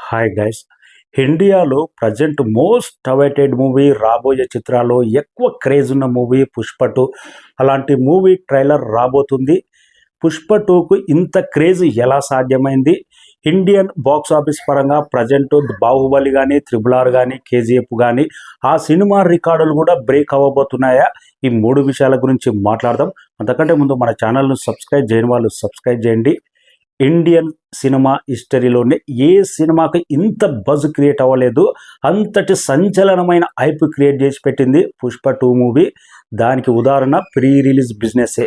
Hi guys. ఇండియాలో present most awaited movie, రాబోయే చిత్రాల్లో ఎక్కువ క్రేజ్ ఉన్న మూవీ 'పుష్ప 2'. అలాంటి మూవీ ట్రైలర్ రాబోతుంది. 'పుష్ప 2'కు ఇంత క్రేజ్ ఎలా సాధ్యమైంది? ఇండియన్ బాక్స్ ఆఫీస్ పరంగా ప్రజెంట్ 'బాహుబలి' కానీ, 'త్రిబుల్ ఆర్' కానీ, 'కేజీఎఫ్' కానీ ఆ సినిమా రికార్డులు కూడా బ్రేక్ అవ్వబోతున్నాయా? ఈ మూడు విషయాల గురించి మాట్లాడదాం. అంతకంటే ముందు మన ఛానల్ను సబ్స్క్రైబ్ చేయని వాళ్ళు సబ్స్క్రైబ్ చేయండి. ఇండియన్ సినిమా హిస్టరీలోనే ఏ సినిమాకి ఇంత బజ్ క్రియేట్ అవ్వలేదు, అంతటి సంచలనమైన హైప్ క్రియేట్ చేసి పెట్టింది 'పుష్ప 2' మూవీ. దానికి ఉదాహరణ ప్రీ రిలీజ్ బిజినెస్సే.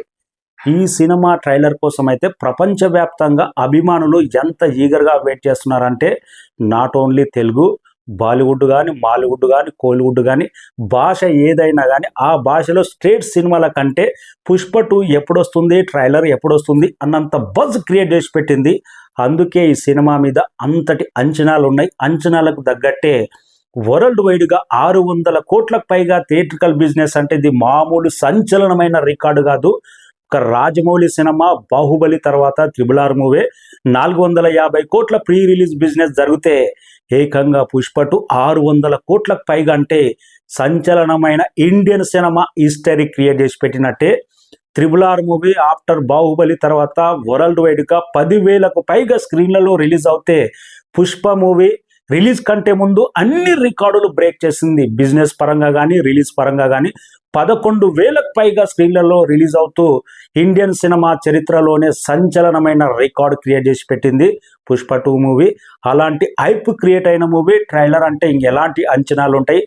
ఈ సినిమా ట్రైలర్ కోసం అయితే ప్రపంచవ్యాప్తంగా అభిమానులు ఎంత ఈగర్గా వెయిట్ చేస్తున్నారంటే, నాట్ ఓన్లీ తెలుగు, బాలీవుడ్ కానీ, మాలీవుడ్ కానీ, కోలీవుడ్ కానీ, భాష ఏదైనా కానీ ఆ భాషలో స్ట్రేట్ సినిమాల కంటే 'పుష్ప 2' ఎప్పుడొస్తుంది, ట్రైలర్ ఎప్పుడొస్తుంది అన్నంత బజ్ క్రియేట్ చేసి పెట్టింది. అందుకే ఈ సినిమా మీద అంతటి అంచనాలు ఉన్నాయి. అంచనాలకు తగ్గట్టే వరల్డ్ వైడ్గా 600 కోట్లకు పైగా థియేట్రికల్ బిజినెస్ అంటే ఇది మామూలు సంచలనమైన రికార్డు కాదు. ఒక రాజమౌళి సినిమా 'బాహుబలి' తర్వాత 'త్రిబుల్ ఆర్' మూవీ 450 కోట్ల ప్రీ రిలీజ్ బిజినెస్ జరిగితే, ఏకంగా 'పుష్ప 2' 600 కోట్లకు పైగా అంటే సంచలనమైన ఇండియన్ సినిమా హిస్టరీ క్రియేట్ చేసి పెట్టినట్టే. 'Triple R' movie after 'Baahubali' తర్వాత వరల్డ్ వైడ్గా 10,000కు పైగా స్క్రీన్లలో రిలీజ్ అవుతే, 'పుష్ప' మూవీ రిలీజ్ కంటే ముందు అన్ని రికార్డులు బ్రేక్ చేసింది. బిజినెస్ పరంగా కానీ, రిలీజ్ పరంగా కానీ 11,000కు పైగా స్క్రీన్లలో రిలీజ్ అవుతూ ఇండియన్ సినిమా చరిత్రలోనే సంచలనమైన రికార్డు క్రియేట్ చేసి పెట్టింది 'పుష్ప 2' మూవీ. అలాంటి హైప్ క్రియేట్ అయిన మూవీ ట్రైలర్ అంటే ఇంకెలాంటి అంచనాలు ఉంటాయి?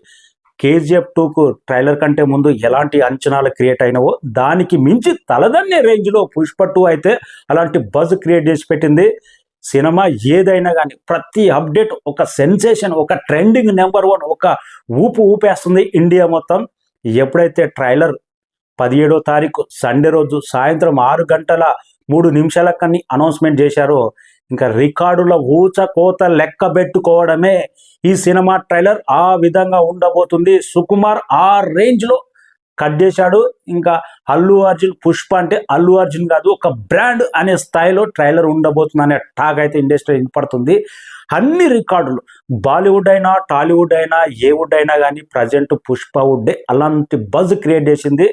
'కేజీఎఫ్ 2'కు ట్రైలర్ కంటే ముందు ఎలాంటి అంచనాలు క్రియేట్ అయినవో దానికి మించి తలదన్నే రేంజ్లో 'పుష్ప 2' అయితే అలాంటి బజ్ క్రియేట్ చేసి పెట్టింది. సినిమా ఏదైనా కానీ ప్రతి అప్డేట్ ఒక సెన్సేషన్, ఒక ట్రెండింగ్ నెంబర్ 1, ఒక ఊపేస్తుంది ఇండియా మొత్తం. ఎప్పుడైతే ట్రైలర్ 17వ తారీఖు సండే రోజు సాయంత్రం 6:03 అనౌన్స్మెంట్ చేశారో, ఇంకా రికార్డుల ఊచకోత లెక్క పెట్టుకోవడమే. ఈ సినిమా ట్రైలర్ ఆ విధంగా ఉండబోతుంది. సుకుమార్ ఆ రేంజ్లో కట్ చేశాడు. ఇంకా అల్లు అర్జున్ 'పుష్ప' అంటే అల్లు అర్జున్ కాదు, ఒక బ్రాండ్ అనే స్థాయిలో ట్రైలర్ ఉండబోతుంది అనే టాక్ అయితే ఇండస్ట్రీ వినపడుతుంది. అన్ని రికార్డులు బాలీవుడ్ అయినా, టాలీవుడ్ అయినా, ఏ వుడ్ అయినా కానీ ప్రజెంట్ 'పుష్ప' వుడ్డే అలాంటి బజ్ క్రియేట్ చేసింది.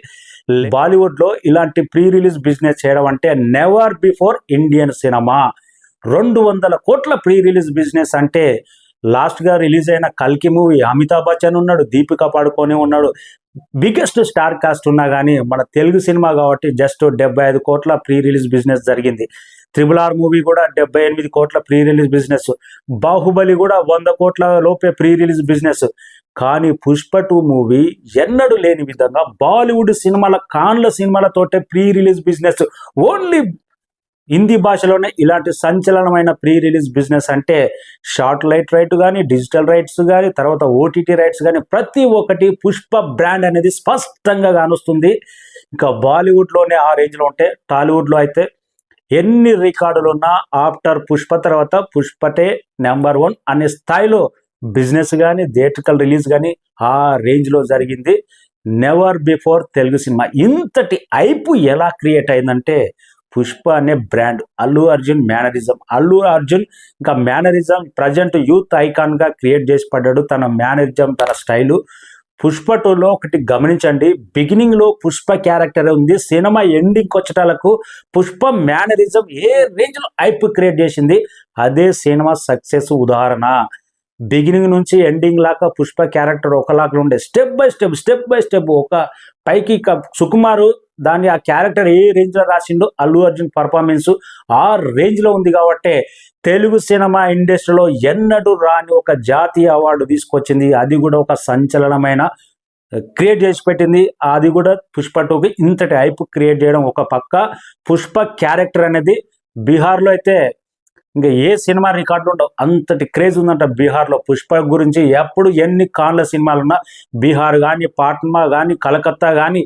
బాలీవుడ్లో ఇలాంటి ప్రీ రిలీజ్ బిజినెస్ చేయడం అంటే నెవర్ బిఫోర్ ఇండియన్ సినిమా. 200 కోట్ల ప్రీ రిలీజ్ బిజినెస్ అంటే, లాస్ట్గా రిలీజ్ అయిన 'కల్కి' మూవీ అమితాబ్ బచ్చన్ ఉన్నాడు, దీపికా పడుకోనే ఉన్నాడు, బిగ్గెస్ట్ స్టార్ కాస్ట్ ఉన్నా కానీ మన తెలుగు సినిమా కాబట్టి జస్ట్ 75 కోట్ల ప్రీ రిలీజ్ బిజినెస్ జరిగింది. 'త్రిబుల్ ఆర్' మూవీ కూడా 78 కోట్ల ప్రీ రిలీజ్ బిజినెస్. 'బాహుబలి' కూడా 100 కోట్ల లోపే ప్రీ రిలీజ్ బిజినెస్. కానీ 'పుష్ప 2' మూవీ ఎన్నడూ లేని విధంగా బాలీవుడ్ సినిమాల కాన్ల సినిమాలతోటే pre release business. Only Hindi భాషలోనే ఇలాంటి సంచలనమైన ప్రీ రిలీజ్ బిజినెస్ అంటే షార్ట్లైట్ రైట్ కానీ, డిజిటల్ రైట్స్ కానీ, తర్వాత ఓటీటీ రైట్స్ కానీ ప్రతి ఒక్కటి 'పుష్ప' బ్రాండ్ అనేది స్పష్టంగా కానొస్తుంది. ఇంకా బాలీవుడ్లోనే ఆ రేంజ్లో ఉంటే, టాలీవుడ్లో అయితే ఎన్ని రికార్డులు ఉన్నా ఆఫ్టర్ 'పుష్ప' తర్వాత 'పుష్పటే' నెంబర్ 1 అనే స్థాయిలో బిజినెస్ కానీ, థియేట్రికల్ రిలీజ్ కానీ ఆ రేంజ్లో జరిగింది. Never before Telugu cinema. ఇంతటి హైప్ ఎలా క్రియేట్ అయిందంటే, 'పుష్ప' అనే బ్రాండ్, అల్లు అర్జున్ మేనరిజం, ఇంకా మేనరిజం ప్రజెంట్ యూత్ ఐకాన్గా క్రియేట్ చేసి పడ్డాడు. తన మేనరిజం, తన స్టైలు. 'పుష్ప 2'లో ఒకటి గమనించండి, బిగినింగ్లో 'పుష్ప' క్యారెక్టర్ ఉంది. సినిమా ఎండింగ్కి వచ్చేటాలకు 'పుష్ప' మేనరిజం ఏ రేంజ్లో హైప్ క్రియేట్ చేసింది. అదే సినిమా సక్సెస్ ఉదాహరణ. బిగినింగ్ నుంచి ఎండింగ్ లాగా 'పుష్ప' క్యారెక్టర్ ఒకలాగా ఉండే, స్టెప్ బై స్టెప్ ఒక పైకి సుకుమారు దాన్ని ఆ క్యారెక్టర్ ఏ రేంజ్లో రాసిండో, అల్లు అర్జున్ పర్ఫార్మెన్స్ ఆ రేంజ్లో ఉంది. కాబట్టి తెలుగు సినిమా ఇండస్ట్రీలో ఎన్నడూ రాని ఒక జాతీయ అవార్డు తీసుకొచ్చింది. అది కూడా ఒక సంచలనమైన క్రియేట్ చేసి పెట్టింది. అది కూడా 'పుష్ప 2'కి ఇంతటి హైప్ క్రియేట్ చేయడం ఒక పక్క. 'పుష్ప' క్యారెక్టర్ అనేది బీహార్లో అయితే ఇంకా ఏ సినిమా రికార్డులు ఉండవు, అంతటి క్రేజ్ ఉందంట బీహార్లో 'పుష్ప' గురించి. ఎప్పుడు ఎన్ని కాన్ల సినిమాలున్నా బీహార్ కానీ, పాట్నా కానీ, కలకత్తా కానీ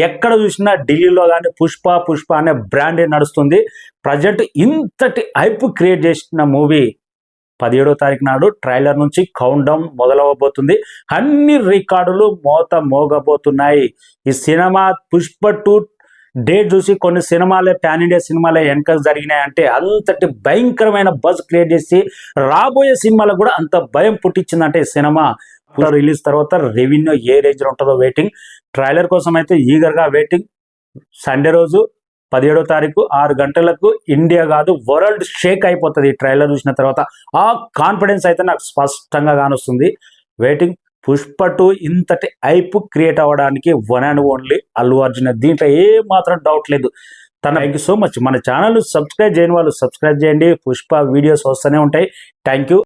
ఎక్కడ చూసినా, ఢిల్లీలో కానీ 'పుష్ప' అనే బ్రాండే నడుస్తుంది. ప్రజెంట్ ఇంతటి హైప్ క్రియేట్ చేసిన మూవీ 17వ తారీఖు నాడు ట్రైలర్ నుంచి కౌంట్ డౌన్ మొదలవబోతుంది. అన్ని రికార్డులు మోగబోతున్నాయి. ఈ సినిమా 'పుష్ప 2' డేట్ చూసి కొన్ని సినిమాలే పాన్ ఇండియా సినిమాలే వెనక జరిగినాయి అంటే అంతటి భయంకరమైన బజ్ క్రియేట్ చేసి రాబోయే సినిమాలకు కూడా అంత భయం పుట్టించిందంటే ఈ సినిమా రిలీజ్ తర్వాత రెవెన్యూ ఏ రేంజ్ ఉంటుందో వెయిటింగ్. ట్రైలర్ కోసం అయితే ఈగర్గా వెయిటింగ్. సండే రోజు 17వ తారీఖు 6 గంటలకు ఇండియా కాదు వరల్డ్ షేక్ అయిపోతుంది ఈ ట్రైలర్ చూసిన తర్వాత. ఆ కాన్ఫిడెన్స్ అయితే నాకు స్పష్టంగా కానొస్తుంది. వెయిటింగ్. పుష్ప 2 ఇంతటి హైప్ క్రియేట్ అవ్వడానికి one and only Allu Arjun. దీంట్లో ఏ మాత్రం డౌట్ లేదు. Thank you so much. మన ఛానల్ సబ్స్క్రైబ్ చేయని వాళ్ళు సబ్స్క్రైబ్ చేయండి. పుష్ప వీడియోస్ వస్తూనే ఉంటాయి. Thank you.